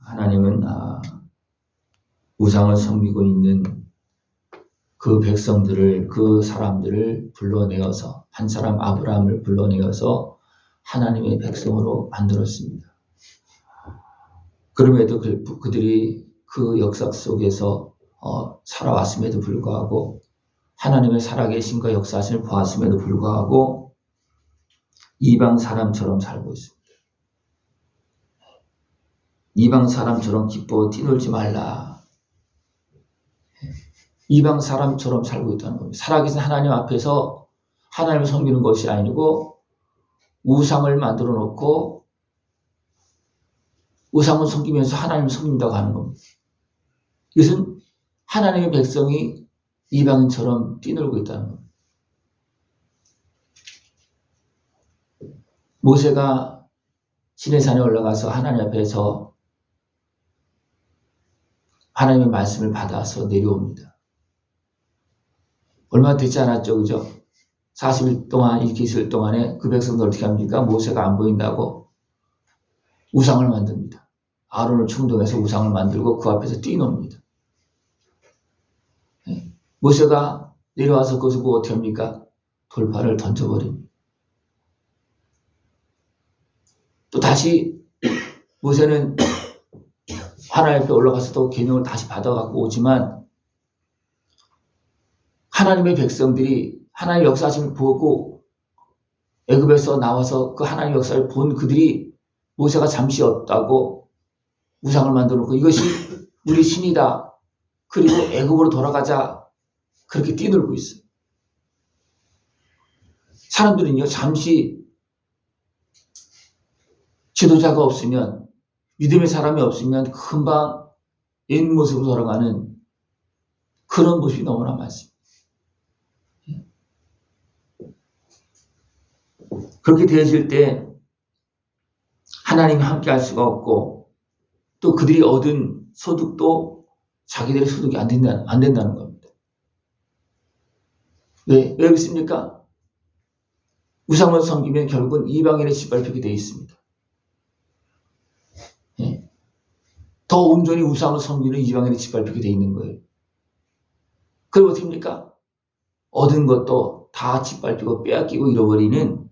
하나님은 우상을 섬기고 있는 그 백성들을, 그 사람들을 불러내어서, 한 사람 아브라함을 불러내어서 하나님의 백성으로 만들었습니다. 그럼에도 그들이 그 역사 속에서 살아왔음에도 불구하고, 하나님의 살아계심과 역사하심을 보았음에도 불구하고 이방 사람처럼 살고 있습니다. 이방 사람처럼 기뻐 뛰놀지 말라. 이방 사람처럼 살고 있다는 겁니다. 살아계신 하나님 앞에서 하나님을 섬기는 것이 아니고 우상을 만들어 놓고 우상을 섬기면서 하나님을 섬긴다고 하는 겁니다. 이것은 하나님의 백성이 이방인처럼 뛰놀고 있다는 겁니다. 모세가 시내산에 올라가서 하나님 앞에서 하나님의 말씀을 받아서 내려옵니다. 얼마 되지 않았죠, 그죠? 40일 동안 이렇게 있을 동안에 그 백성들 어떻게 합니까? 모세가 안 보인다고 우상을 만듭니다. 아론을 충동해서 우상을 만들고 그 앞에서 뛰놉니다. 모세가 내려와서 그것을 보고 어떻게 합니까? 돌파를 던져버립니다. 또 다시 모세는 하나님 앞에 올라가서 또 계명을 다시 받아갖고 오지만 하나님의 백성들이 하나님의 역사하심을 보고 애굽에서 나와서 그 하나님의 역사를 본 그들이 모세가 잠시 없다고 우상을 만들어 놓고 이것이 우리 신이다. 그리고 애굽으로 돌아가자. 그렇게 뛰놀고 있어요. 사람들은요, 잠시 지도자가 없으면, 믿음의 사람이 없으면 금방 옛 모습으로 돌아가는 그런 모습이 너무나 많습니다. 그렇게 되어질 때 하나님이 함께 할 수가 없고 또 그들이 얻은 소득도 자기들의 소득이 안 된다는 겁니다. 왜 그렇습니까? 우상을 섬기면 결국은 이방인의 짓밟히게 되어 있습니다. 더 온전히 우상을 섬기는 이방인의 짓밟히게 되어 있는 거예요. 그리고 어떻게 합니까? 얻은 것도 다 짓밟히고 빼앗기고 잃어버리는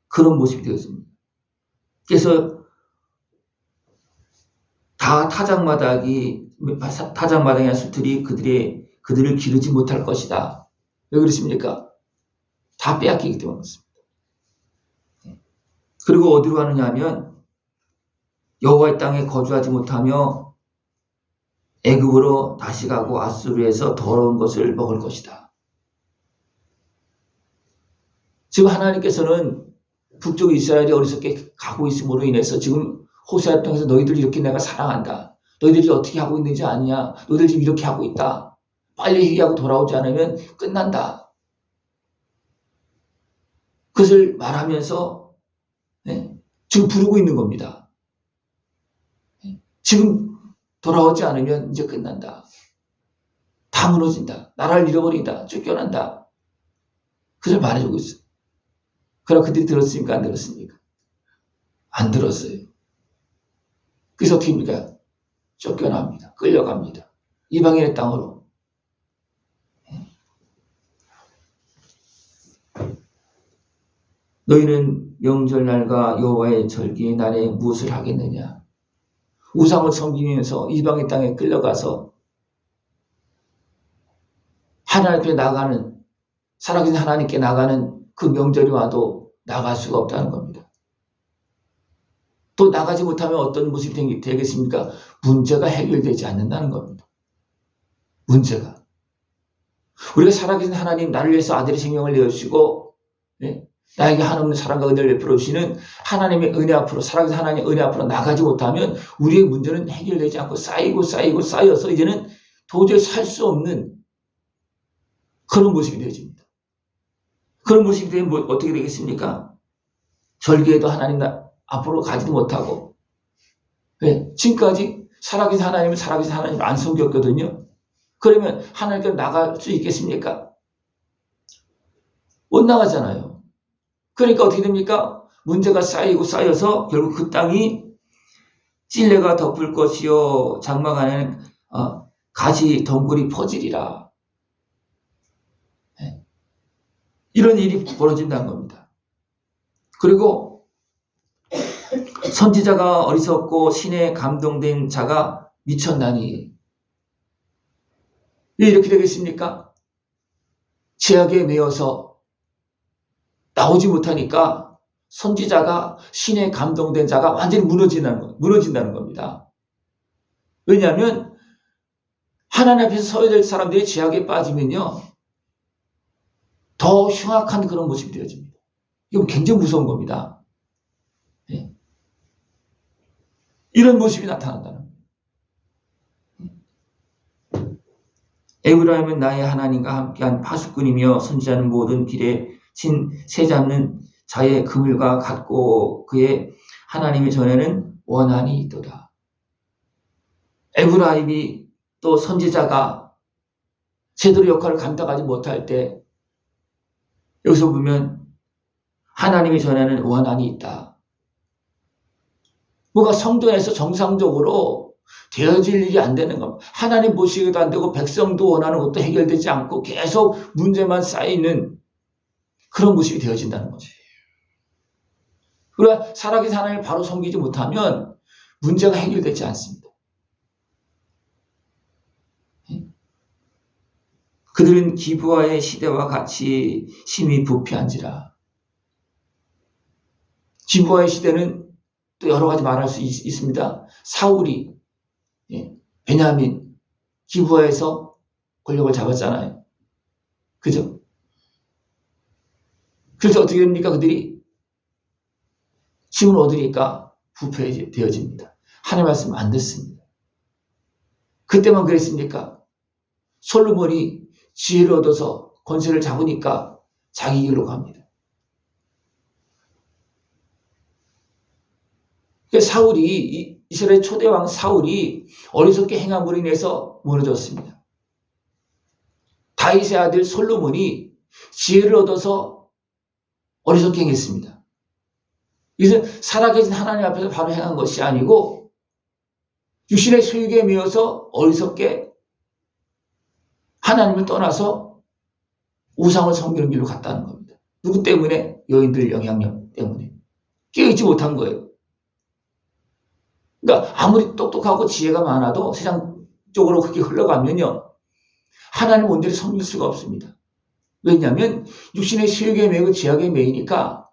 그런 모습이 되었습니다. 그래서 다 타작마당의 수틀이 그들을 기르지 못할 것이다. 왜 그렇습니까? 다 빼앗기기 때문에 그렇습니다. 그리고 어디로 가느냐 하면 여호와의 땅에 거주하지 못하며 애굽으로 다시 가고 아수르에서 더러운 것을 먹을 것이다. 지금 하나님께서는 북쪽 이스라엘이 어리석게 가고 있음으로 인해서 지금 호세아 통해서 너희들 이렇게 내가 사랑한다. 너희들이 어떻게 하고 있는지 아니냐. 너희들 지금 이렇게 하고 있다. 빨리 회개하고 돌아오지 않으면 끝난다. 그것을 말하면서 지금 부르고 있는 겁니다. 지금 돌아오지 않으면 이제 끝난다. 다 무너진다. 나라를 잃어버린다. 쫓겨난다. 그걸 말해주고 있어요. 그럼 그들이 들었습니까? 안 들었습니까? 안 들었어요. 그래서 어떻게 합니까? 쫓겨납니다. 끌려갑니다. 이방인의 땅으로. 너희는 명절날과 여호와의 절기의 날에 무엇을 하겠느냐? 우상을 섬기면서 이방의 땅에 끌려가서 하나님께 나가는, 살아계신 하나님께 나가는 그 명절이 와도 나갈 수가 없다는 겁니다. 또 나가지 못하면 어떤 모습이 되겠습니까? 문제가 해결되지 않는다는 겁니다. 문제가. 우리가 살아계신 하나님, 나를 위해서 아들의 생명을 내어주시고 나에게 한없는 사랑과 은혜를 베풀어 주시는 하나님의 은혜 앞으로, 살아계신 하나님의 은혜 앞으로 나가지 못하면 우리의 문제는 해결되지 않고 쌓여서 이제는 도저히 살 수 없는 그런 모습이 되어집니다. 그런 모습이 되면 어떻게 되겠습니까? 절기에도 하나님 앞으로 가지도 못하고, 지금까지 살아계신 하나님을 안 섬겼거든요. 그러면 하나님께 나갈 수 있겠습니까? 못 나가잖아요. 그러니까 어떻게 됩니까? 문제가 쌓여서 결국 그 땅이 찔레가 덮을 것이요 장막 안에는 가시 덩굴이 퍼지리라. 이런 일이 벌어진다는 겁니다. 그리고 선지자가 어리석고 신에 감동된 자가 미쳤나니. 왜 이렇게 되겠습니까? 죄악에 매여서 나오지 못하니까 선지자가 신에 감동된 자가 완전히 무너진다는 겁니다. 왜냐하면 하나님 앞에서 서야 될 사람들이 죄악에 빠지면요, 더 흉악한 그런 모습이 되어집니다. 이건 굉장히 무서운 겁니다. 네. 이런 모습이 나타난다는 겁니다. 에브라임은 나의 하나님과 함께한 파수꾼이며 선지자는 모든 길에 친 새 잡는 자의 그물과 같고 그의 하나님의 전에는 원한이 있도다. 에브라임이 또 선지자가 제대로 역할을 감당하지 못할 때 여기서 보면 하나님의 전에는 원한이 있다. 뭔가 성전에서 정상적으로 되어질 일이 안 되는 겁니다. 하나님 보시기도 안 되고 백성도 원하는 것도 해결되지 않고 계속 문제만 쌓이는 그런 모습이 되어진다는 거죠. 그러나 살아계신 하나님을 바로 섬기지 못하면 문제가 해결되지 않습니다. 그들은 기브아의 시대와 같이 심히 부패한지라. 기브아의 시대는 또 여러 가지 말할 수 있습니다. 사울이 베냐민 기브아에서 권력을 잡았잖아요. 그죠? 그래서 어떻게 됩니까? 그들이 힘을 얻으니까 부패되어집니다. 하나님 말씀 안 듣습니다. 그때만 그랬습니까? 솔로몬이 지혜를 얻어서 권세를 잡으니까 자기 길로 갑니다. 사울이, 이스라엘 초대왕 사울이 어리석게 행함으로 인해서 무너졌습니다. 다윗의 아들 솔로몬이 지혜를 얻어서 어리석게 행했습니다. 이것은 살아계신 하나님 앞에서 바로 행한 것이 아니고 육신의 소유에 매여서 어리석게 하나님을 떠나서 우상을 섬기는 길로 갔다는 겁니다. 누구 때문에? 여인들 영향력 때문에. 깨어있지 못한 거예요. 그러니까 아무리 똑똑하고 지혜가 많아도 세상적으로 그렇게 흘러가면요, 하나님 온전히 섬길 수가 없습니다. 왜냐하면 육신의 소유에 매이고 죄악에 매이니까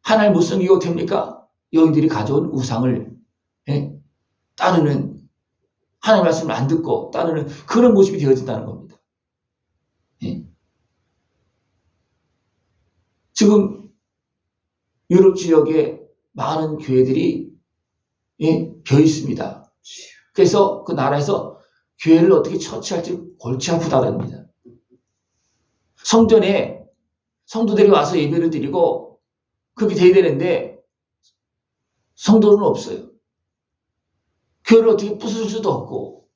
하나님 못 섬기고 됩니까? 여인들이 가져온 우상을 따르는, 하나님 말씀을 안 듣고 따르는 그런 모습이 되어진다는 겁니다. 지금 유럽 지역에 많은 교회들이 벼 있습니다. 그래서 그 나라에서 교회를 어떻게 처치할지 골치 아프다랍니다. 성전에 성도들이 와서 예배를 드리고 그렇게 돼야 되는데 성도는 없어요. 교회를 어떻게 부술 수도 없고,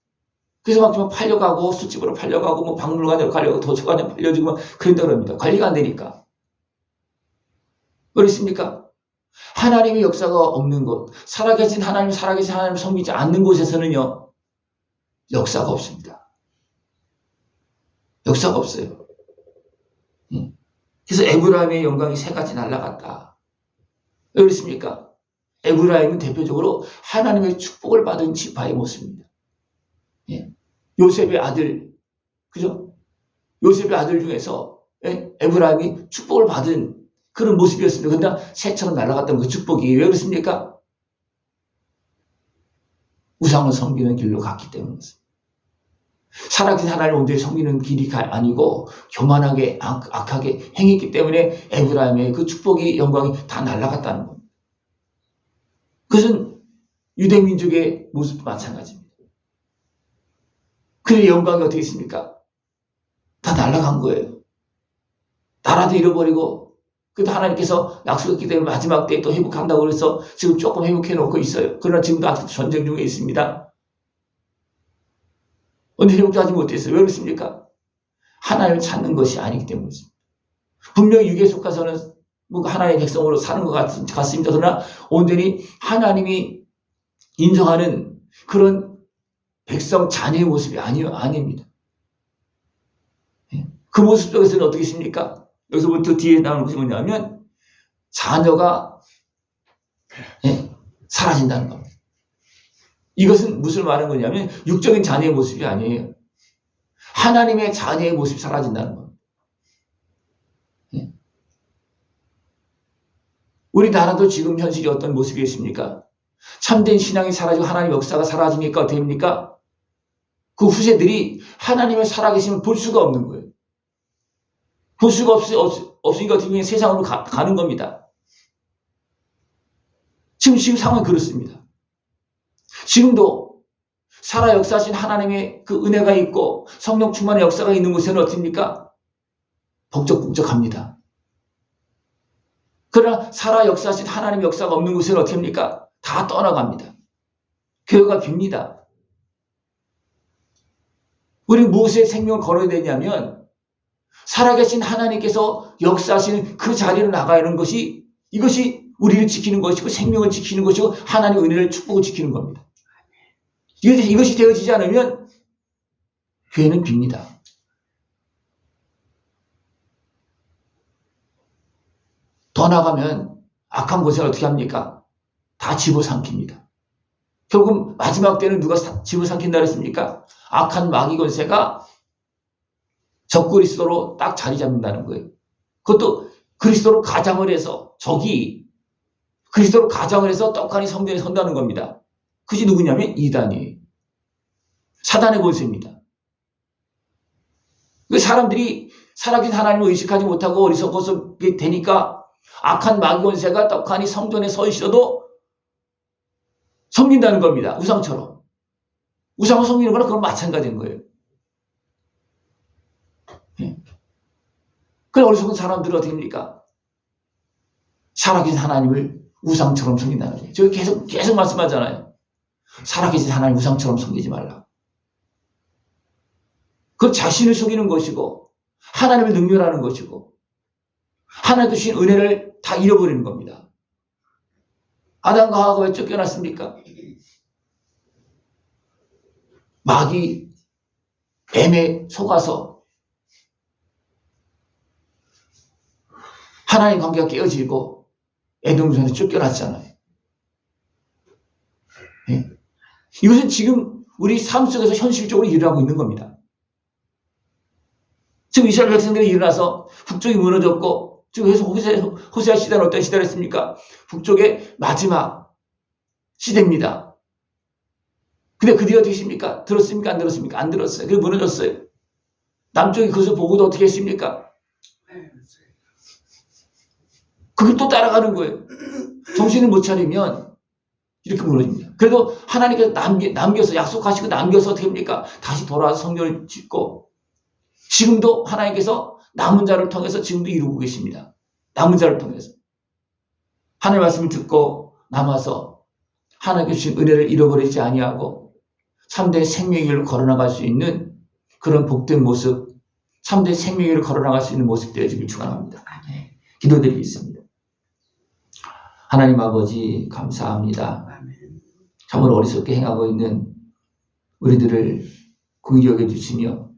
그래서 막 팔려가고 술집으로 팔려가고 뭐 박물관으로 가려고 도서관에 팔려주고 막 그런다고 합니다. 관리가 안 되니까. 그렇습니까? 하나님의 역사가 없는 곳, 살아계신 하나님을 섬기지 않는 곳에서는요, 역사가 없습니다. 역사가 없어요. 그래서 에브라임의 영광이 세 가지 날아갔다. 왜 그렇습니까? 에브라임은 대표적으로 하나님의 축복을 받은 지파의 모습입니다. 요셉의 아들, 그죠? 요셉의 아들 중에서 에브라임이 축복을 받은 그런 모습이었습니다. 그런데 새처럼 날아갔던 그 축복이 왜 그렇습니까? 우상을 섬기는 길로 갔기 때문이었습니다. 살아계신 하나님을 온전히 섬기는 길이 아니고 교만하게 악하게 행했기 때문에 에브라임의 그 축복이 영광이 다 날아갔다는 겁니다. 그것은 유대민족의 모습도 마찬가지입니다. 그의 영광이 어떻게 있습니까? 다 날아간 거예요. 나라도 잃어버리고, 그래도 하나님께서 약속했기 때문에 마지막 때에 또 회복한다고 그래서 지금 조금 회복해놓고 있어요. 그러나 지금도 아직도 전쟁 중에 있습니다. 언제 회복하지 못했어요. 왜 그렇습니까? 하나님을 찾는 것이 아니기 때문입니다. 분명히 육에 속해서는 하나님의 백성으로 사는 것 같습니다. 그러나 온전히 하나님이 인정하는 그런 백성 자녀의 모습이 아닙니다. 그 모습 속에서는 어떻게 있습니까? 여기서부터 뒤에 나오는 것이 뭐냐면 자녀가 사라진다는 겁니다. 이것은 무슨 말하는 거냐면 육적인 자녀의 모습이 아니에요. 하나님의 자녀의 모습이 사라진다는 겁니다. 우리나라도 지금 현실이 어떤 모습이 있습니까? 참된 신앙이 사라지고 하나님의 역사가 사라지니까 어떻게 됩니까? 그 후세들이 하나님의 살아계심을 볼 수가 없는 거예요. 볼 수가 없으니까 어떻게 세상으로 가는 겁니다. 지금 상황이 그렇습니다. 지금도 살아 역사하신 하나님의 그 은혜가 있고 성령 충만의 역사가 있는 곳에는 어떻습니까? 북적북적합니다. 그러나 살아 역사하신 하나님의 역사가 없는 곳에는 어떻게 합니까? 다 떠나갑니다. 교회가 빕니다. 우리 무엇에 생명을 걸어야 되냐면 살아계신 하나님께서 역사하시는 그 자리로 나가야 하는 것이 이것이 우리를 지키는 것이고 생명을 지키는 것이고 하나님의 은혜를 축복을 지키는 겁니다. 이것이 되어지지 않으면 교회는 빕니다. 더 나가면 악한 곳에 어떻게 합니까? 다 집어삼킵니다. 결국 마지막 때는 누가 집어삼킨다 그랬습니까? 악한 마귀 권세가 적그리스도로 딱 자리 잡는다는 거예요. 그것도 그리스도로 가장을 해서 적이 그리스도로 가장을 해서 떡하니 성전에 선다는 겁니다. 그것이 누구냐면 이단이에요. 사단의 권세입니다. 사람들이 살아계신 하나님을 의식하지 못하고 어리석어서 되니까 악한 마귀 권세가 떡하니 성전에 서 있어도 섬긴다는 겁니다. 우상처럼. 우상을 섬기는 거는 그건 마찬가지인 거예요. 그래 어리석은 사람들은 어떻게 합니까? 살아계신 하나님을 우상처럼 섬긴다는 거예요. 저희 계속 말씀하잖아요. 살아계신 하나님 우상처럼 섬기지 말라. 그 자신을 속이는 것이고 하나님을 능멸하는 것이고 하나님 주신 은혜를 다 잃어버리는 겁니다. 아담과 하와가 왜 쫓겨났습니까? 마귀 뱀에 속아서 하나님 관계가 깨어지고 에덴동산에 쫓겨났잖아요. 이것은 지금 우리 삶 속에서 현실적으로 일어나고 있는 겁니다. 지금 이스라엘 백성들이 일어나서 북쪽이 무너졌고 지금 호세아 시대는 어떤 시대였습니까? 북쪽의 마지막 시대입니다. 근데 그 뒤에 어떻게 했습니까? 들었습니까? 안 들었습니까? 안 들었어요. 그게 무너졌어요. 남쪽이 그것을 보고도 어떻게 했습니까? 그걸 또 따라가는 거예요. 정신을 못 차리면 이렇게 무너집니다. 그래도 하나님께서 남겨서 약속하시고 남겨서 어떻게 합니까? 다시 돌아와서 성전을 짓고 지금도 하나님께서 남은 자를 통해서 지금도 이루고 계십니다. 남은 자를 통해서. 하나님의 말씀을 듣고 남아서 하나님께 주신 은혜를 잃어버리지 아니하고 참된 생명의 길을 걸어나갈 수 있는 그런 복된 모습, 참된 생명의 길을 걸어나갈 수 있는 모습 되어지길 축원합니다. 기도드리겠습니다. 하나님 아버지 감사합니다. 참으로 어리석게 행하고 있는 우리들을 긍휼히 여겨주시며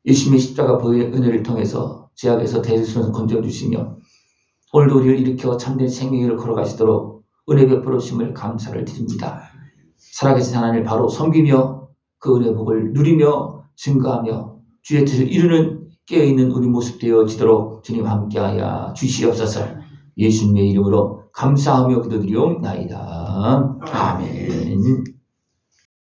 예수님의 십자가 보혈의 은혜를 통해서 죄악에서 대속해서 건져주시며 오늘도 우리를 일으켜 참된 생명을 걸어가시도록 은혜 베풀어 주심을 감사를 드립니다. 살아계신 하나님을 바로 섬기며 그 은혜 복을 누리며 증거하며 주의 뜻을 이루는 깨어있는 우리 모습 되어지도록 주님 함께하여 주시옵소서. 예수님의 이름으로 감사하며 기도드리옵나이다. 아멘.